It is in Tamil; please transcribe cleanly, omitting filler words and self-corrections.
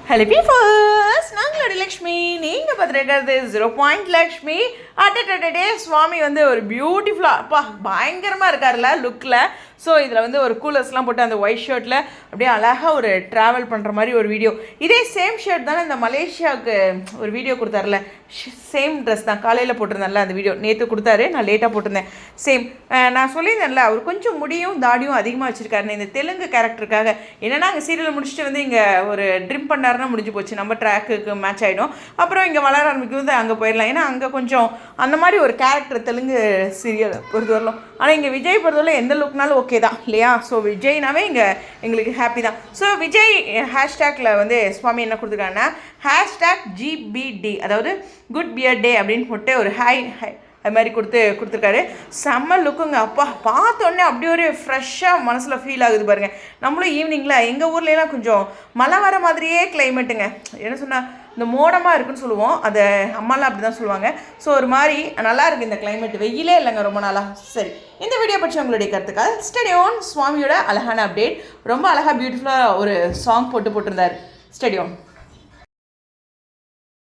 ஹலோ பீஃபர்ஸ், நாங்களோட லக்ஷ்மி. நீங்கள் பார்த்துருக்கிறது 0 லக்ஷ்மி. அட்டே சுவாமி வந்து ஒரு பியூட்டிஃபுல்லாக அப்பா பயங்கரமாக இருக்கார்ல லுக்கில். ஸோ இதில் வந்து ஒரு கூலர்ஸ்லாம் போட்டு அந்த ஒயிட் ஷர்ட்டில் அப்படியே அழகாக ஒரு ட்ராவல் பண்ணுற மாதிரி ஒரு வீடியோ. இதே சேம் ஷர்ட் தானே இந்த மலேசியாவுக்கு ஒரு வீடியோ கொடுத்தாருல, சேம் ட்ரெஸ் தான் காலையில் போட்டிருந்தேன்ல அந்த வீடியோ. நேற்று கொடுத்தாரு, நான் லேட்டாக போட்டிருந்தேன். சேம் நான் சொல்லியிருந்தேன்ல, அவர் கொஞ்சம் முடியும் தாடியும் அதிகமாக வச்சுருக்காருன்னு இந்த தெலுங்கு கேரக்டருக்காக. என்னென்னா அங்கே சீரியல் முடிச்சுட்டு வந்து இங்கே ஒரு ட்ரிம் பண்ணாருன்னா முடிஞ்சு போச்சு, நம்ம ட்ராக்குக்கு மேட்ச் ஆகிடும். அப்புறம் இங்கே வளர ஆரம்பிக்கும் அங்கே போயிடலாம். ஏன்னா அங்கே கொஞ்சம் அந்த மாதிரி ஒரு கேரக்டர் தெலுங்கு சீரியல் பொறுத்தவரையிலும். ஆனால் இங்கே விஜய் பொறுத்தவரையிலும் எந்த லுக்னாலும் ஓகே தான் இல்லையா? ஸோ விஜய்னாவே இங்கே எங்களுக்கு ஹாப்பி தான். ஸோ விஜய் ஹேஷ்டேக்கில் வந்து சுவாமி என்ன கொடுத்துருக்காங்கன்னா #GBD, அதாவது குட் பியர் டே அப்படின்னு போட்டு ஒரு ஹாய் அது மாதிரி கொடுத்துருக்காரு. செம்ம லுக்குங்க. அப்பா பார்த்தோன்னே அப்படி ஒரு ஃப்ரெஷ்ஷாக மனசில் ஃபீல் ஆகுது பாருங்கள். நம்மளும் ஈவினிங்கில் எங்கள் ஊர்லலாம் கொஞ்சம் மழை வர மாதிரியே கிளைமேட்டுங்க. என்ன சொன்னால் இந்த மோடமாக இருக்குன்னு சொல்லுவோம், அதை அம்மாலாம் அப்படி தான் சொல்லுவாங்க. ஸோ ஒரு மாதிரி நல்லா இருக்குது இந்த கிளைமேட், வெயிலே இல்லைங்க ரொம்ப நாளாக. சரி, இந்த வீடியோ பற்றி உங்களுடைய கருத்துக்காக ஸ்டடியோன் சுவாமியோட அழகான அப்டேட். ரொம்ப அழகாக பியூட்டிஃபுல்லாக ஒரு சாங் போட்டிருந்தார். ஸ்டடியோன்.